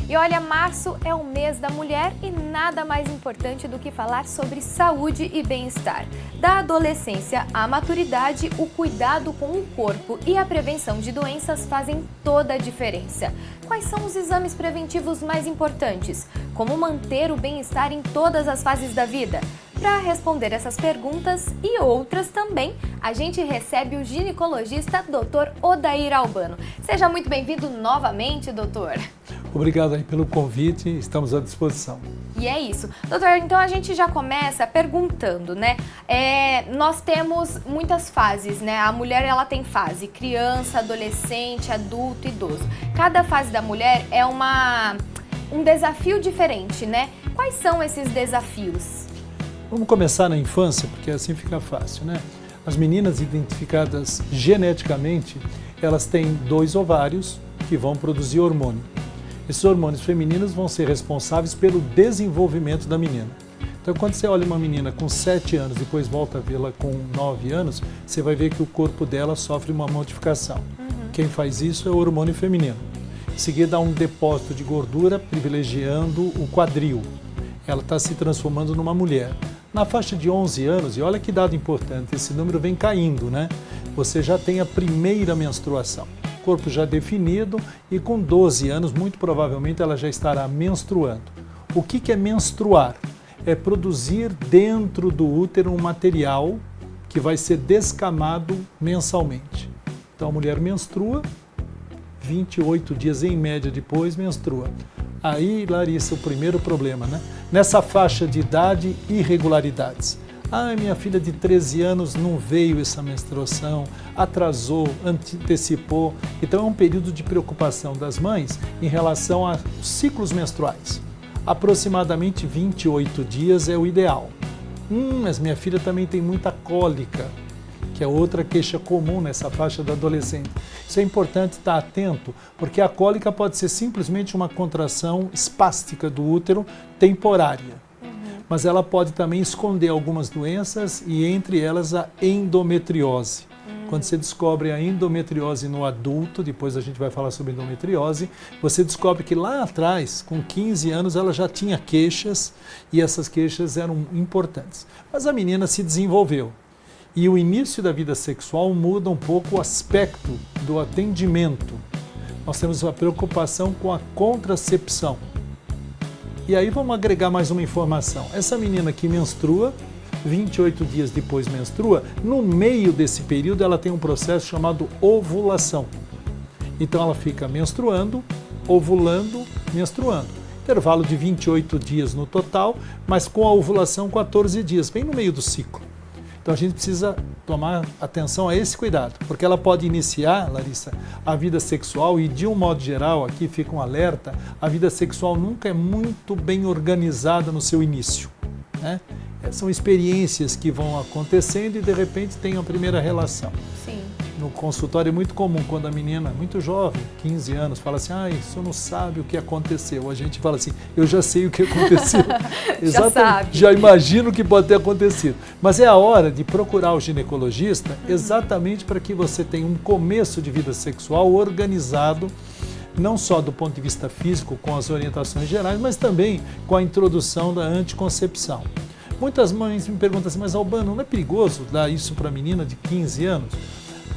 E olha, março é o mês da mulher e nada mais importante do que falar sobre saúde e bem-estar. Da adolescência à maturidade, o cuidado com o corpo e a prevenção de doenças fazem toda a diferença. Quais são os exames preventivos mais importantes? Como manter o bem-estar em todas as fases da vida? Para responder essas perguntas e outras também, a gente recebe o ginecologista Dr. Odair Albano. Seja muito bem-vindo novamente, doutor. Obrigado aí pelo convite, estamos à disposição. E é isso. Doutor, então a gente já começa perguntando, né? Nós temos muitas fases, né? A mulher, ela tem fase criança, adolescente, adulto, idoso. Cada fase da mulher é um desafio diferente, né? Quais são esses desafios? Vamos começar na infância, porque assim fica fácil, né? As meninas identificadas geneticamente, elas têm 2 ovários que vão produzir hormônio. Esses hormônios femininos vão ser responsáveis pelo desenvolvimento da menina. Então, quando você olha uma menina com 7 anos e depois volta a vê-la com 9 anos, você vai ver que o corpo dela sofre uma modificação. Quem faz isso é o hormônio feminino. Em seguida, há um depósito de gordura privilegiando o quadril. Ela está se transformando numa mulher. Na faixa de 11 anos, e olha que dado importante, esse número vem caindo, né? Você já tem a primeira menstruação. Corpo já definido e com 12 anos, muito provavelmente, ela já estará menstruando. O que é menstruar? É produzir dentro do útero um material que vai ser descamado mensalmente. Então a mulher menstrua, 28 dias em média depois menstrua. Aí, Larissa, o primeiro problema, né? Nessa faixa de idade, irregularidades. Minha filha de 13 anos não veio essa menstruação, atrasou, antecipou. Então é um período de preocupação das mães em relação aos ciclos menstruais. Aproximadamente 28 dias é o ideal. Mas minha filha também tem muita cólica, que é outra queixa comum nessa faixa da adolescente. Isso é importante estar atento, porque a cólica pode ser simplesmente uma contração espástica do útero temporária. Mas ela pode também esconder algumas doenças e entre elas a endometriose. Quando você descobre a endometriose no adulto, depois a gente vai falar sobre endometriose, você descobre que lá atrás, com 15 anos, ela já tinha queixas e essas queixas eram importantes. Mas a menina se desenvolveu. E o início da vida sexual muda um pouco o aspecto do atendimento. Nós temos uma preocupação com a contracepção. E aí vamos agregar mais uma informação. Essa menina que menstrua, 28 dias depois menstrua, no meio desse período ela tem um processo chamado ovulação. Então ela fica menstruando, ovulando, menstruando. Intervalo de 28 dias no total, mas com a ovulação 14 dias, bem no meio do ciclo. Então a gente precisa tomar atenção a esse cuidado, porque ela pode iniciar, Larissa, a vida sexual e de um modo geral, aqui fica um alerta, a vida sexual nunca é muito bem organizada no seu início, né? São experiências que vão acontecendo e de repente tem a primeira relação. Sim. No consultório é muito comum quando a menina, muito jovem, 15 anos, fala assim, o senhor não sabe o que aconteceu. A gente fala assim, eu já sei o que aconteceu. Já sabe. Já imagino o que pode ter acontecido. Mas é a hora de procurar o ginecologista exatamente para que você tenha um começo de vida sexual organizado, não só do ponto de vista físico, com as orientações gerais, mas também com a introdução da anticoncepção. Muitas mães me perguntam assim, mas Albano, não é perigoso dar isso para a menina de 15 anos?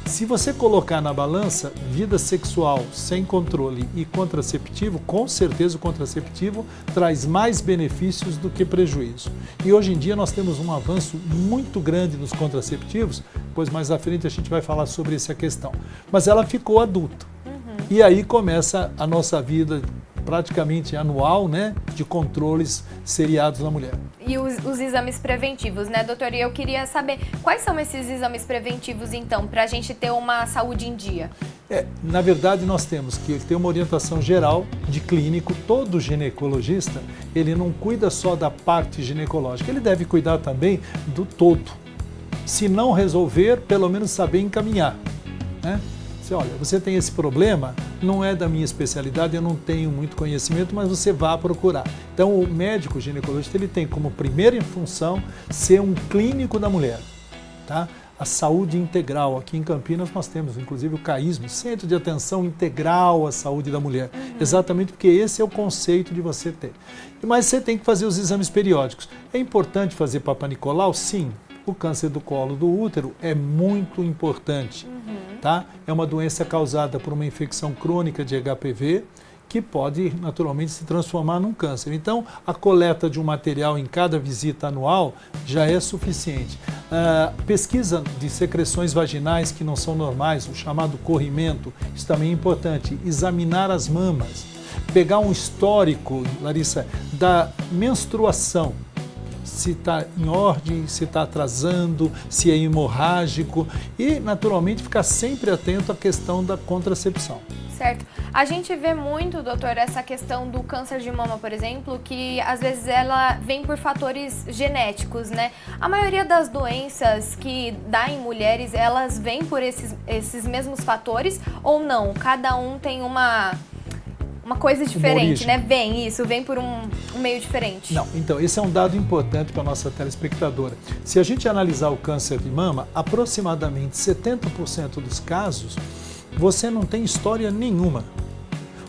Se você colocar na balança vida sexual sem controle e contraceptivo, com certeza o contraceptivo traz mais benefícios do que prejuízo. E hoje em dia nós temos um avanço muito grande nos contraceptivos, pois mais à frente a gente vai falar sobre essa questão. Mas ela ficou adulta. E aí começa a nossa vida praticamente anual, né, de controles seriados na mulher. E os exames preventivos, né, doutor? E eu queria saber quais são esses exames preventivos, então, para a gente ter uma saúde em dia? Na verdade, nós temos que ter uma orientação geral de clínico. Todo ginecologista, ele não cuida só da parte ginecológica, ele deve cuidar também do todo. Se não resolver, pelo menos saber encaminhar, né? Olha, você tem esse problema, não é da minha especialidade, eu não tenho muito conhecimento, mas você vá procurar. Então, o médico ginecologista, ele tem como primeira função ser um clínico da mulher, tá? a saúde integral. Aqui em Campinas nós temos, inclusive, o CAISM, Centro de Atenção Integral à Saúde da Mulher. Exatamente porque esse é o conceito de você ter. Mas você tem que fazer os exames periódicos. É importante fazer Papa Nicolau? Sim. O câncer do colo do útero é muito importante. Tá? É uma doença causada por uma infecção crônica de HPV, que pode naturalmente se transformar num câncer. Então, a coleta de um material em cada visita anual já é suficiente. Pesquisa de secreções vaginais que não são normais, o chamado corrimento, isso também é importante. Examinar as mamas, pegar um histórico, Larissa, da menstruação, se está em ordem, se está atrasando, se é hemorrágico e, naturalmente, ficar sempre atento à questão da contracepção. Certo. A gente vê muito, doutor, essa questão do câncer de mama, por exemplo, que às vezes ela vem por fatores genéticos, né? A maioria das doenças que dá em mulheres, elas vêm por esses mesmos fatores ou não? Cada um tem uma coisa diferente, né? Vem por um meio diferente. Não, então, esse é um dado importante para a nossa telespectadora. Se a gente analisar o câncer de mama, aproximadamente 70% dos casos, você não tem história nenhuma.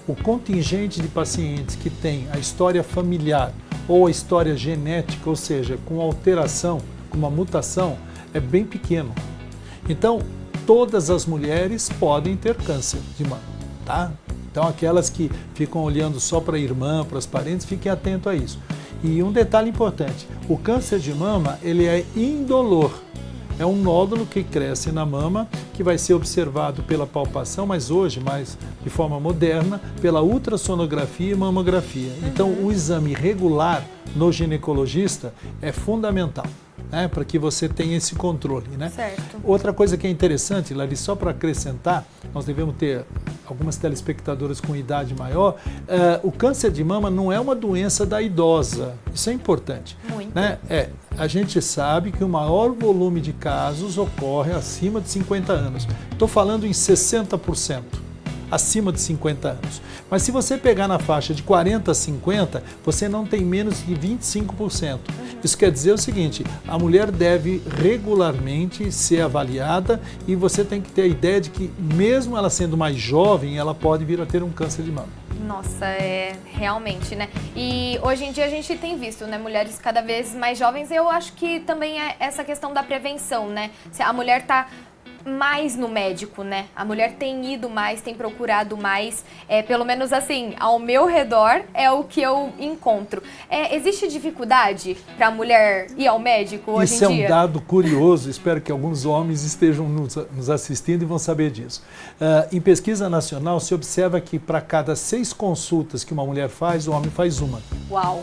O contingente de pacientes que tem a história familiar ou a história genética, ou seja, com alteração, com uma mutação, é bem pequeno. Então, todas as mulheres podem ter câncer de mama, tá? Então, aquelas que ficam olhando só para a irmã, para os parentes, fiquem atentos a isso. E um detalhe importante, o câncer de mama, ele é indolor. É um nódulo que cresce na mama, que vai ser observado pela palpação, mas hoje, mais de forma moderna, pela ultrassonografia e mamografia. Então, o exame regular no ginecologista é fundamental, né, para que você tenha esse controle, né? Certo. Outra coisa que é interessante, Larissa, só para acrescentar, nós devemos ter algumas telespectadoras com idade maior, o câncer de mama não é uma doença da idosa, isso é importante. Muito. Né? A gente sabe que o maior volume de casos ocorre acima de 50 anos. Estou falando em 60%. Acima de 50 anos. Mas se você pegar na faixa de 40 a 50, você não tem menos de 25%. Isso quer dizer o seguinte, a mulher deve regularmente ser avaliada e você tem que ter a ideia de que mesmo ela sendo mais jovem, ela pode vir a ter um câncer de mama. Nossa, realmente, né? E hoje em dia a gente tem visto, né, mulheres cada vez mais jovens. Eu acho que também é essa questão da prevenção, né? Se a mulher tá mais no médico, né? A mulher tem ido mais, tem procurado mais, pelo menos assim, ao meu redor é o que eu encontro. Existe dificuldade para a mulher ir ao médico hoje em dia? Isso é um dado curioso, espero que alguns homens estejam nos assistindo e vão saber disso. Em pesquisa nacional se observa que para cada 6 consultas que uma mulher faz, o homem faz uma. Uau!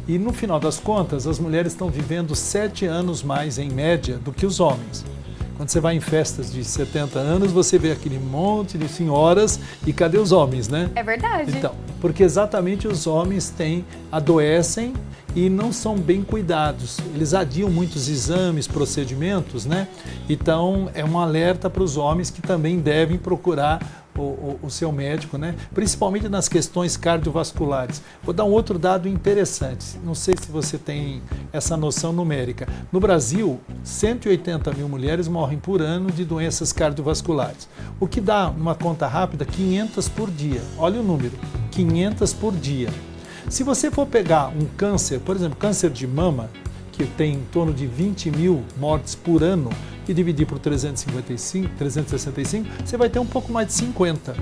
E no final das contas, as mulheres estão vivendo 7 anos mais em média do que os homens. Quando você vai em festas de 70 anos, você vê aquele monte de senhoras e cadê os homens, né? É verdade. Então, porque exatamente os homens adoecem e não são bem cuidados. Eles adiam muitos exames, procedimentos, né? Então, é um alerta para os homens que também devem procurar o seu médico, né? Principalmente nas questões cardiovasculares. Vou dar um outro dado interessante, não sei se você tem essa noção numérica. No Brasil, 180 mil mulheres morrem por ano de doenças cardiovasculares, o que dá, numa conta rápida, 500 por dia. Olha o número, 500 por dia. Se você for pegar um câncer, por exemplo, câncer de mama, que tem em torno de 20 mil mortes por ano, e dividir por 365, você vai ter um pouco mais de 50.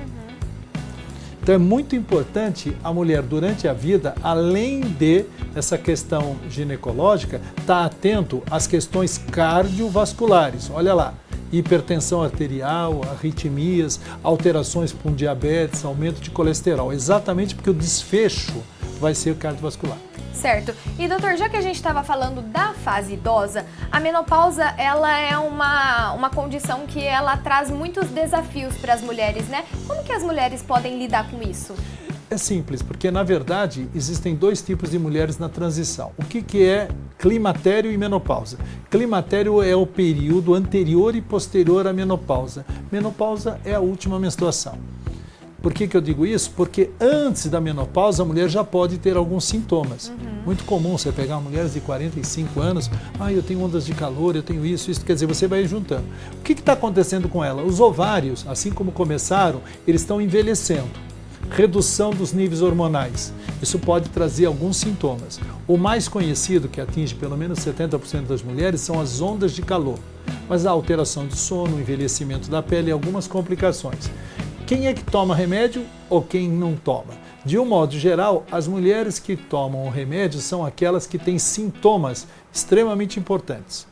Então é muito importante a mulher durante a vida, além de essa questão ginecológica, estar atento às questões cardiovasculares. Olha lá, hipertensão arterial, arritmias, alterações com diabetes, aumento de colesterol, exatamente porque o desfecho vai ser cardiovascular. Certo. E doutor, já que a gente estava falando da fase idosa, a menopausa ela é uma condição que ela traz muitos desafios para as mulheres, né? Como que as mulheres podem lidar com isso? É simples, porque na verdade existem 2 tipos de mulheres na transição. O que é climatério e menopausa? Climatério é o período anterior e posterior à menopausa. Menopausa é a última menstruação. Por que eu digo isso? Porque antes da menopausa a mulher já pode ter alguns sintomas. Muito comum você pegar mulheres de 45 anos, eu tenho ondas de calor, eu tenho isso, quer dizer, você vai juntando. O que está acontecendo com ela? Os ovários, assim como começaram, eles estão envelhecendo. Redução dos níveis hormonais. Isso pode trazer alguns sintomas. O mais conhecido, que atinge pelo menos 70% das mulheres, são as ondas de calor. Mas a alteração de sono, o envelhecimento da pele e algumas complicações. Quem é que toma remédio ou quem não toma? De um modo geral, as mulheres que tomam o remédio são aquelas que têm sintomas extremamente importantes.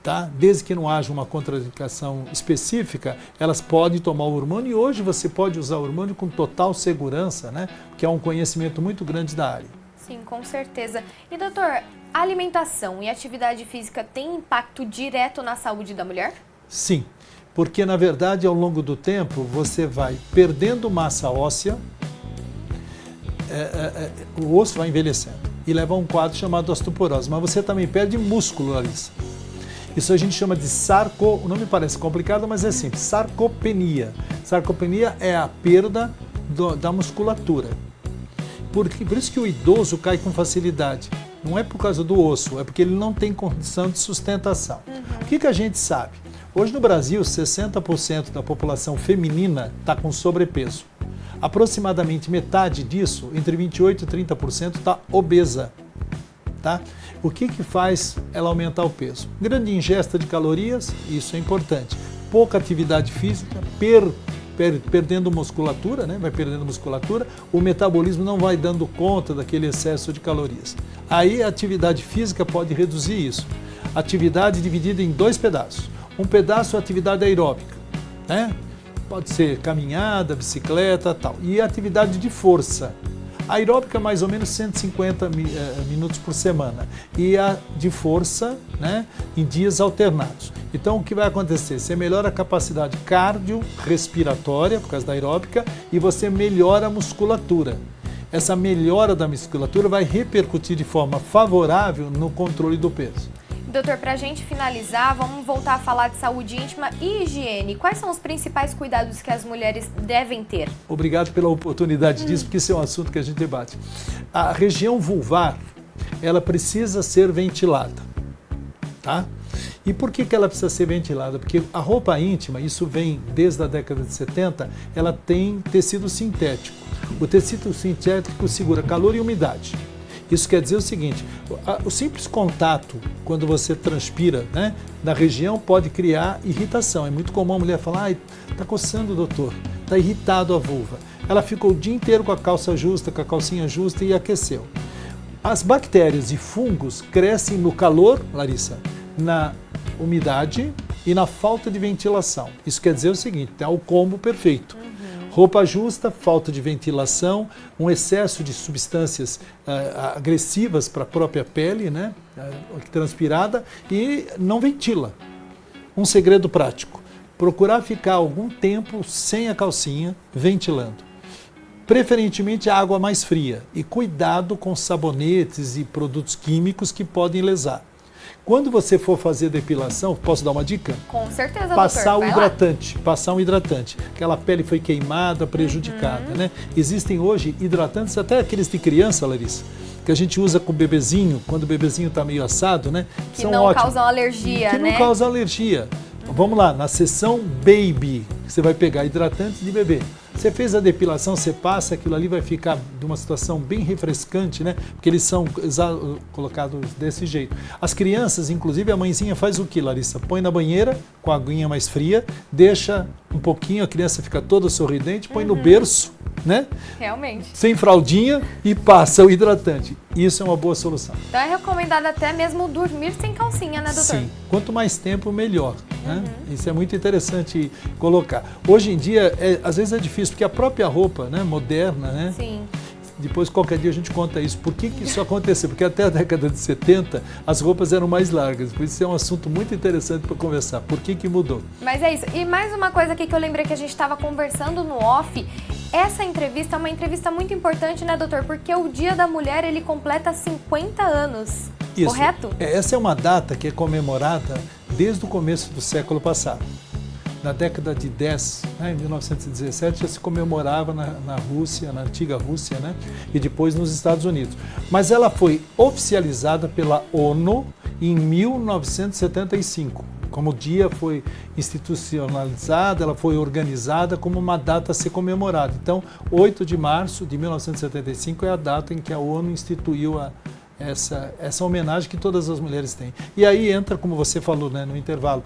Tá? Desde que não haja uma contraindicação específica, elas podem tomar o hormônio e hoje você pode usar o hormônio com total segurança, né? Que é um conhecimento muito grande da área. Sim, com certeza. E doutor, a alimentação e atividade física têm impacto direto na saúde da mulher? Sim, porque na verdade ao longo do tempo você vai perdendo massa óssea, o osso vai envelhecendo e leva a um quadro chamado osteoporose, mas você também perde músculo, Larissa. Isso a gente chama de o nome parece complicado, mas é simples, sarcopenia. Sarcopenia é a perda da musculatura. Por isso que o idoso cai com facilidade. Não é por causa do osso, é porque ele não tem condição de sustentação. O que a gente sabe? Hoje no Brasil, 60% da população feminina está com sobrepeso. Aproximadamente metade disso, entre 28% e 30%, está obesa. Tá? O que faz ela aumentar o peso? Grande ingesta de calorias, isso é importante. Pouca atividade física, perdendo musculatura, né? Vai perdendo musculatura, o metabolismo não vai dando conta daquele excesso de calorias. Aí a atividade física pode reduzir isso. Atividade dividida em 2 pedaços. Um pedaço é atividade aeróbica, né? Pode ser caminhada, bicicleta, tal. E atividade de força. A aeróbica mais ou menos 150 minutos por semana e a de força, né, em dias alternados. Então o que vai acontecer? Você melhora a capacidade cardiorrespiratória por causa da aeróbica e você melhora a musculatura. Essa melhora da musculatura vai repercutir de forma favorável no controle do peso. Doutor, para a gente finalizar, vamos voltar a falar de saúde íntima e higiene. Quais são os principais cuidados que as mulheres devem ter? Obrigado pela oportunidade disso, porque esse é um assunto que a gente debate. A região vulvar, ela precisa ser ventilada, tá? E por que ela precisa ser ventilada? Porque a roupa íntima, isso vem desde a década de 70, ela tem tecido sintético. O tecido sintético segura calor e umidade. Isso quer dizer o seguinte, o simples contato, quando você transpira, né, na região, pode criar irritação. É muito comum a mulher falar, está coçando, doutor, está irritado a vulva. Ela ficou o dia inteiro com a calça justa, com a calcinha justa e aqueceu. As bactérias e fungos crescem no calor, Larissa, na umidade e na falta de ventilação. Isso quer dizer o seguinte, é o combo perfeito. Roupa justa, falta de ventilação, um excesso de substâncias agressivas para a própria pele, né, transpirada, e não ventila. Um segredo prático, procurar ficar algum tempo sem a calcinha, ventilando. Preferentemente a água mais fria e cuidado com sabonetes e produtos químicos que podem lesar. Quando você for fazer depilação, posso dar uma dica? Com certeza, passar doutor. o hidratante, passar um hidratante. Aquela pele foi queimada, prejudicada, né? Existem hoje hidratantes, até aqueles de criança, Larissa, que a gente usa com o bebezinho, quando o bebezinho está meio assado, né? Que são não ótimos. causam alergia, que né? não causam alergia. Vamos lá, na seção Baby, você vai pegar hidratante de bebê. Você fez a depilação, você passa, aquilo ali vai ficar de uma situação bem refrescante, né? Porque eles são colocados desse jeito. As crianças, inclusive, a mãezinha faz o que, Larissa? Põe na banheira com a aguinha mais fria, deixa um pouquinho, a criança fica toda sorridente, põe no berço, né? Realmente. Sem fraldinha e passa o hidratante. Isso é uma boa solução. Então é recomendado até mesmo dormir sem calcinha, né, doutor? Sim. Quanto mais tempo, melhor. Né? Isso é muito interessante colocar. Hoje em dia, às vezes é difícil, porque a própria roupa, né, moderna, né? Sim. Depois, qualquer dia, a gente conta isso. Por que isso aconteceu? Porque até a década de 70, as roupas eram mais largas. Por isso é um assunto muito interessante para conversar. Por que mudou? Mas é isso. E mais uma coisa aqui que eu lembrei que a gente estava conversando no off. Essa entrevista é uma entrevista muito importante, né, doutor? Porque o Dia da Mulher, ele completa 50 anos. Isso. Correto? Essa é uma data que é comemorada desde o começo do século passado. na década de 10, né, em 1917, já se comemorava na Rússia, na antiga Rússia, né, e depois nos Estados Unidos. Mas ela foi oficializada pela ONU em 1975. Como o dia foi institucionalizado, ela foi organizada como uma data a ser comemorada. Então, 8 de março de 1975 é a data em que a ONU instituiu essa homenagem que todas as mulheres têm. E aí entra, como você falou, né, no intervalo,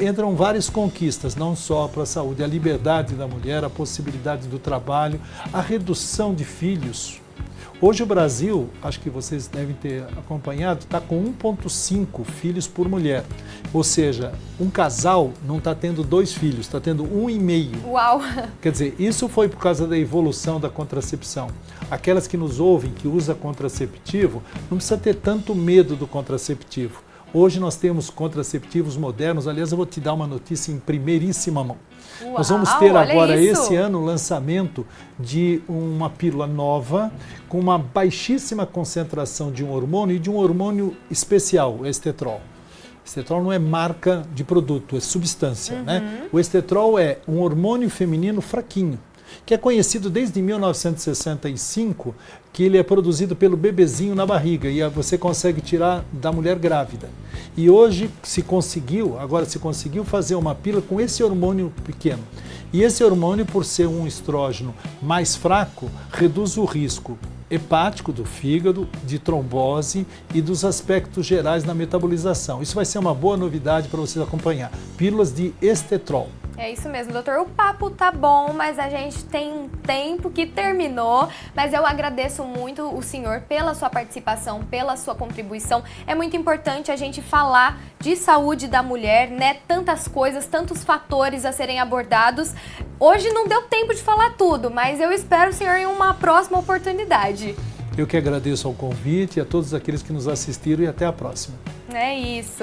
entram várias conquistas, não só para a saúde, a liberdade da mulher, a possibilidade do trabalho, a redução de filhos. Hoje o Brasil, acho que vocês devem ter acompanhado, está com 1,5 filhos por mulher. Ou seja, um casal não está tendo 2 filhos, está tendo 1,5. Uau! Quer dizer, isso foi por causa da evolução da contracepção. Aquelas que nos ouvem, que usam contraceptivo, não precisa ter tanto medo do contraceptivo. Hoje nós temos contraceptivos modernos, aliás, eu vou te dar uma notícia em primeiríssima mão. Uau, nós vamos ter agora, isso. esse ano, o lançamento de uma pílula nova, com uma baixíssima concentração de um hormônio e de um hormônio especial, o estetrol. Estetrol não é marca de produto, é substância, né? O estetrol é um hormônio feminino fraquinho, que é conhecido desde 1965, que ele é produzido pelo bebezinho na barriga e você consegue tirar da mulher grávida. E hoje agora se conseguiu fazer uma pílula com esse hormônio pequeno. E esse hormônio, por ser um estrógeno mais fraco, reduz o risco hepático do fígado, de trombose e dos aspectos gerais na metabolização. Isso vai ser uma boa novidade para vocês acompanhar. Pílulas de estetrol. É isso mesmo, doutor. O papo tá bom, mas a gente tem um tempo que terminou. Mas eu agradeço muito o senhor pela sua participação, pela sua contribuição. É muito importante a gente falar de saúde da mulher, né? Tantas coisas, tantos fatores a serem abordados. Hoje não deu tempo de falar tudo, mas eu espero o senhor em uma próxima oportunidade. Eu que agradeço ao convite e a todos aqueles que nos assistiram e até a próxima. É isso.